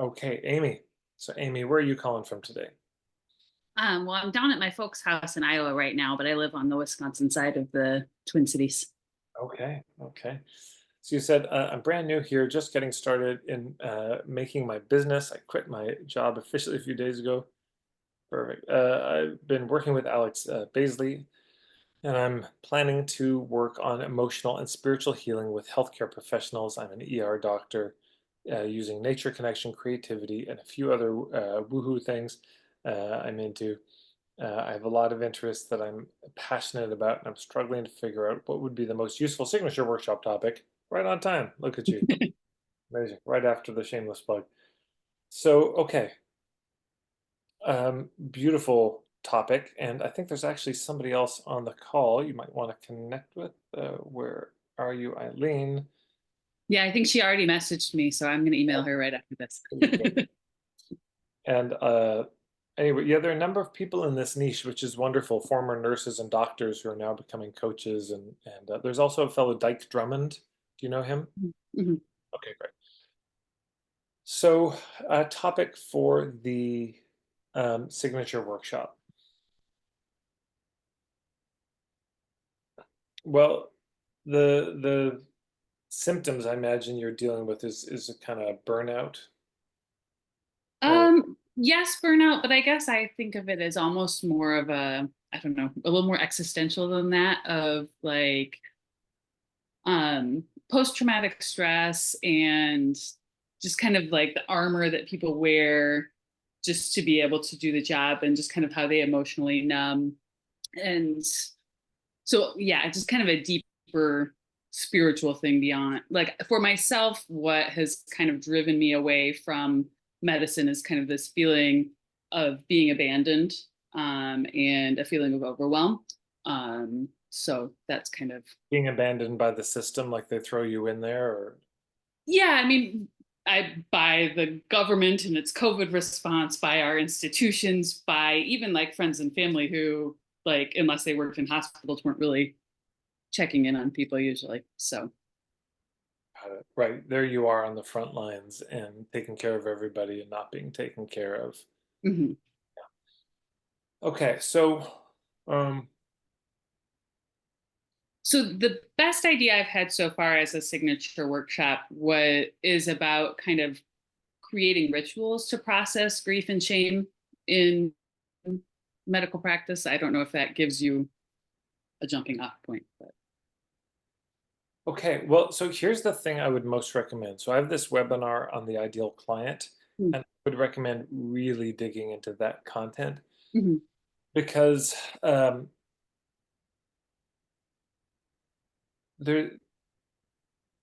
Okay, Amy. So, Amy, where are you calling from today? Well, I'm down at my folks' house in Iowa right now, but I live on the Wisconsin side of the Twin Cities. Okay, okay. So you said I'm brand new here, just getting started in making my business. I quit my job officially a few days ago. Perfect. I've been working with Alex Baisley, and I'm planning to work on emotional and spiritual healing with healthcare professionals. I'm an ER doctor using nature connection, creativity, and a few other woohoo things I'm into. I have a lot of interests that I'm passionate about, and I'm struggling to figure out what would be the most useful signature workshop topic. Right on time. Look at you. Amazing. Right after the shameless plug. So, okay. Beautiful topic. And I think there's actually somebody else on the call you might want to connect with. Where are you, Eileen? Yeah, I think she already messaged me, so I'm going to email her right after this. And anyway, yeah, there are a number of people in this niche, which is wonderful. Former nurses and doctors who are now becoming coaches, and there's also a fellow Dyke Drummond. Do you know him? Mhm. Okay, great. So, a topic for the signature workshop. Well, the symptoms I imagine you're dealing with is a kind of burnout, or Yes, burnout, but I guess I think of it as almost more of a, I don't know, a little more existential than that of like post-traumatic stress and just kind of like the armor that people wear just to be able to do the job and just kind of how they emotionally numb. And so yeah, just kind of a deeper spiritual thing beyond like for myself, what has kind of driven me away from medicine is kind of this feeling of being abandoned, and a feeling of overwhelm. So that's kind of, being abandoned by the system, like they throw you in there, or yeah, I mean, I by the government and its COVID response, by our institutions, by even like friends and family who, like, unless they worked in hospitals, weren't really checking in on people usually. So, right there you are on the front lines and taking care of everybody and not being taken care of. mhm. Okay, so um, So the best idea I've had so far as a signature workshop what is about kind of creating rituals to process grief and shame in medical practice. I don't know if that gives you a jumping off point, but okay, well, so here's the thing I would most recommend. So I have this webinar on the ideal client, and I would recommend really digging into that content mhm. because there.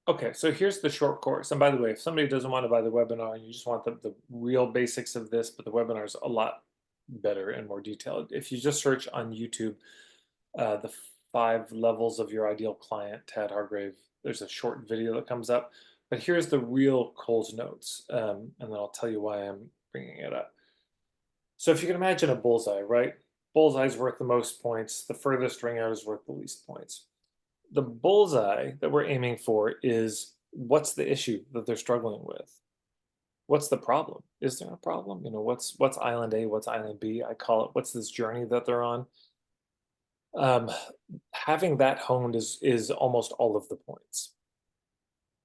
Okay, so here's the short course. And by the way, if somebody doesn't want to buy the webinar and you just want the real basics of this, but the webinar is a lot better and more detailed. If you just search on YouTube, the 5 levels of your ideal client, Tad Hargrave, there's a short video that comes up. But here's the real Coles notes, and then I'll tell you why I'm bringing it up. So if you can imagine a bullseye, right? Bullseye's worth the most points. The furthest ring out is worth the least points. The bullseye that we're aiming for is what's the issue that they're struggling with? What's the problem? Is there a problem? What's island A, what's island B? I call it what's this journey that they're on? Um, Having that honed is almost all of the points.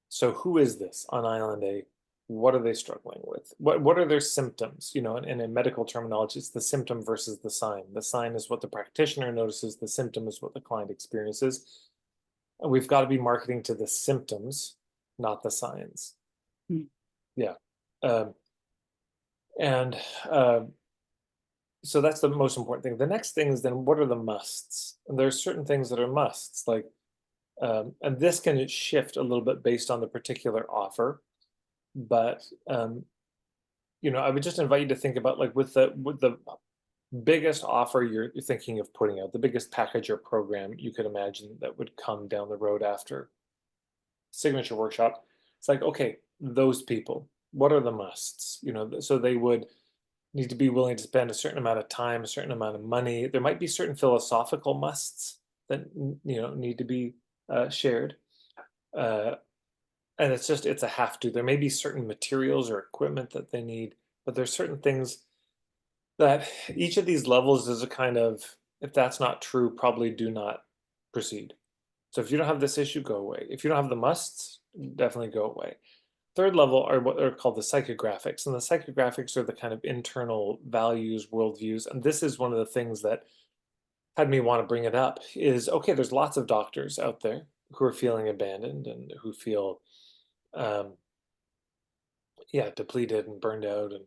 So who is this on island A? What are they struggling with? What are their symptoms? And in medical terminology, it's the symptom versus the sign. The sign is what the practitioner notices, the symptom is what the client experiences. We've got to be marketing to the symptoms, not the signs. Mm. Yeah. Um, and uh, so that's the most important thing. The next thing is then what are the musts? And there are certain things that are musts, like, and this can shift a little bit based on the particular offer. But I would just invite you to think about like with the biggest offer you're thinking of putting out, the biggest package or program you could imagine that would come down the road after signature workshop. It's like, okay, those people, what are the musts? So they would need to be willing to spend a certain amount of time, a certain amount of money. There might be certain philosophical musts that need to be shared. Uh, and it's a have to. There may be certain materials or equipment that they need, but there's certain things that each of these levels is a kind of, if that's not true, probably do not proceed. So if you don't have this issue, go away. If you don't have the musts, definitely go away. Third level are what are called the psychographics, and the psychographics are the kind of internal values, worldviews, and this is one of the things that had me want to bring it up is, okay, there's lots of doctors out there who are feeling abandoned and who feel um, yeah, depleted and burned out, and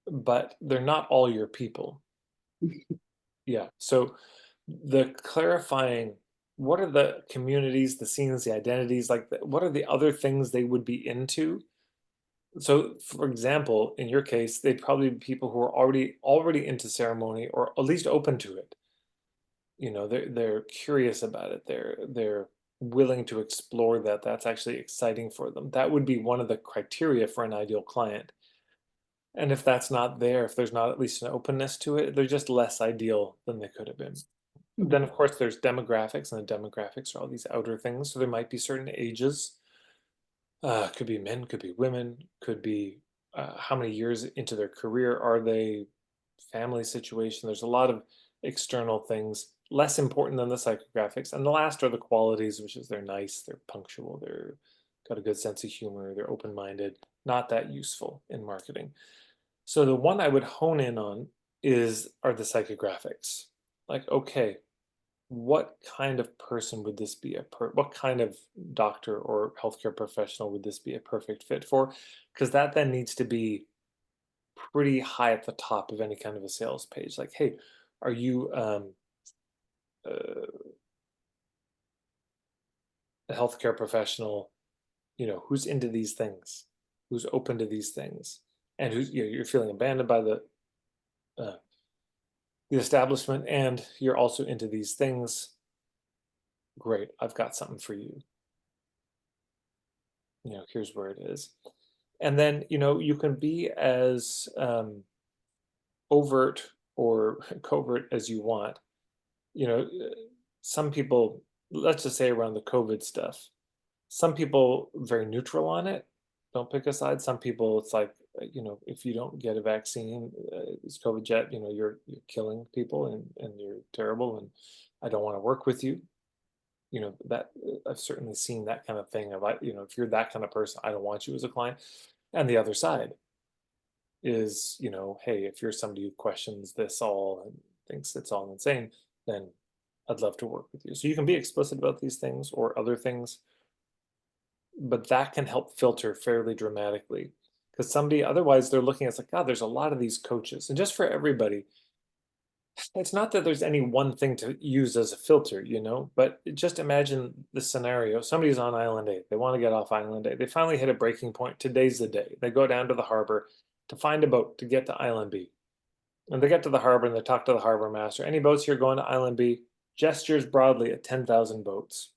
but they're not all your people. Yeah. So the clarifying, what are the communities, the scenes, the identities, like what are the other things they would be into? So, for example, in your case, they'd probably be people who are already into ceremony or at least open to it. You know, they're curious about it. They're willing to explore that. That's actually exciting for them. That would be one of the criteria for an ideal client. And if that's not there, if there's not at least an openness to it, they're just less ideal than they could have been. Then, of course, there's demographics, and the demographics are all these outer things. So there might be certain ages. Could be men, could be women, could be how many years into their career are they, family situation. There's a lot of external things, less important than the psychographics. And the last are the qualities, which is they're nice, they're punctual, they're got a good sense of humor, they're open-minded, not that useful in marketing. So the one I would hone in on are the psychographics. Like, okay, what kind of person would this be what kind of doctor or healthcare professional would this be a perfect fit for? Because that then needs to be pretty high at the top of any kind of a sales page. Like, hey, are you uh, a healthcare professional, who's into these things, who's open to these things, and who's, you're feeling abandoned by uh, the establishment, and you're also into these things. Great, I've got something for you. Here's where it is. And then, you can be as overt or covert as you want. Some people, let's just say around the COVID stuff, some people very neutral on it, don't pick a side. Some people, it's like, if you don't get a vaccine, it's COVID jet, you're killing people and you're terrible and I don't want to work with you. That I've certainly seen that kind of thing of, if you're that kind of person, I don't want you as a client. And the other side is, hey, if you're somebody who questions this all and thinks it's all insane, then I'd love to work with you. So you can be explicit about these things or other things, but that can help filter fairly dramatically. Because somebody, otherwise, they're looking at it's like, God, there's a lot of these coaches. And just for everybody, it's not that there's any one thing to use as a filter, but just imagine the scenario. Somebody's on Island A. They want to get off Island A. They finally hit a breaking point. Today's the day. They go down to the harbor to find a boat to get to Island B. And they get to the harbor and they talk to the harbor master. Any boats here going to Island B? Gestures broadly at 10,000 boats.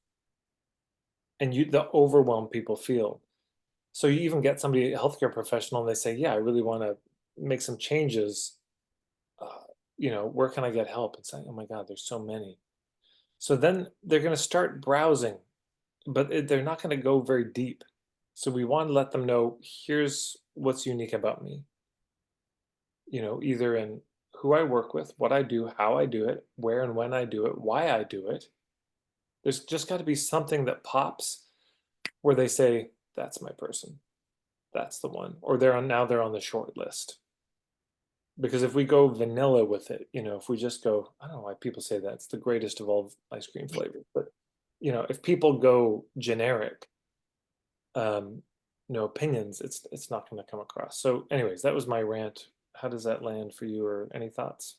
And the overwhelm people feel. So you even get somebody, a healthcare professional, and they say, yeah, I really want to make some changes. Where can I get help? And saying, oh my God, there's so many. So then they're going to start browsing, but they're not going to go very deep. So we want to let them know, here's what's unique about me. Either in who I work with, what I do, how I do it, where and when I do it, why I do it. There's just got to be something that pops where they say, that's my person. That's the one. Or they're on the short list. Because if we go vanilla with it, if we just go, I don't know why people say that, it's the greatest of all ice cream flavors, but if people go generic, no opinions, it's not going to come across. So anyways, that was my rant. How does that land for you, or any thoughts?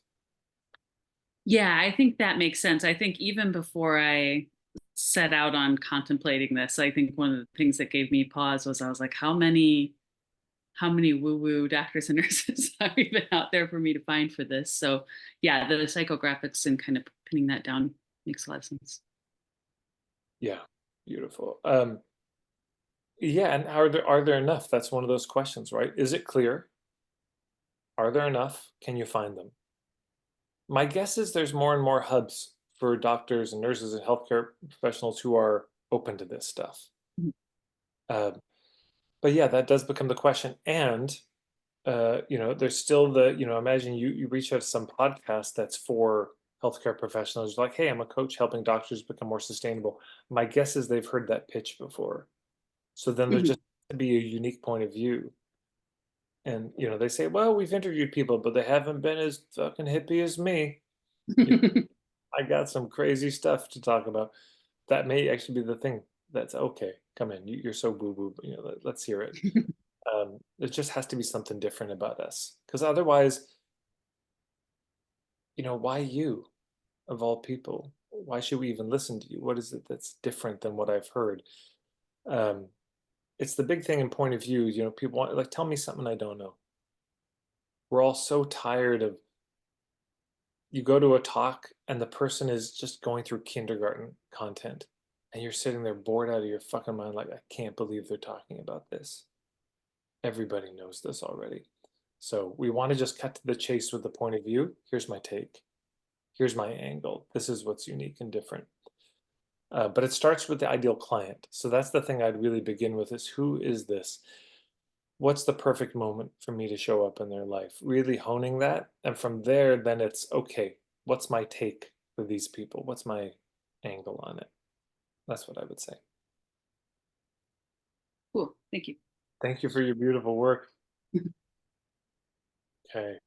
Yeah, I think that makes sense. I think even before I set out on contemplating this, I think one of the things that gave me pause was I was like, how many woo-woo doctors and nurses are even out there for me to find for this? So yeah, the psychographics and kind of pinning that down makes a lot of sense. Yeah, beautiful. Yeah, and are there enough? That's one of those questions, right? Is it clear? Are there enough? Can you find them? My guess is there's more and more hubs for doctors and nurses and healthcare professionals who are open to this stuff. Mhm. Um, but yeah, that does become the question. And there's still imagine you reach out to some podcast that's for healthcare professionals, like, hey, I'm a coach helping doctors become more sustainable. My guess is they've heard that pitch before. So then there Mhm. just to be a unique point of view. And they say, well, we've interviewed people, but they haven't been as fucking hippie as me. You know, I got some crazy stuff to talk about. That may actually be the thing. That's okay. Come in. You're so boo boo. Let's hear it. It just has to be something different about us, because otherwise, why you of all people? Why should we even listen to you? What is it that's different than what I've heard? Um, it's the big thing in point of view. People want, like, tell me something I don't know. We're all so tired of, you go to a talk and the person is just going through kindergarten content, and you're sitting there bored out of your fucking mind, like, I can't believe they're talking about this. Everybody knows this already. So we want to just cut to the chase with the point of view. Here's my take. Here's my angle. This is what's unique and different. But it starts with the ideal client. So that's the thing I'd really begin with, is who is this? What's the perfect moment for me to show up in their life? Really honing that. And from there, then it's okay, what's my take for these people? What's my angle on it? That's what I would say. Cool. Thank you. Thank you for your beautiful work. Okay.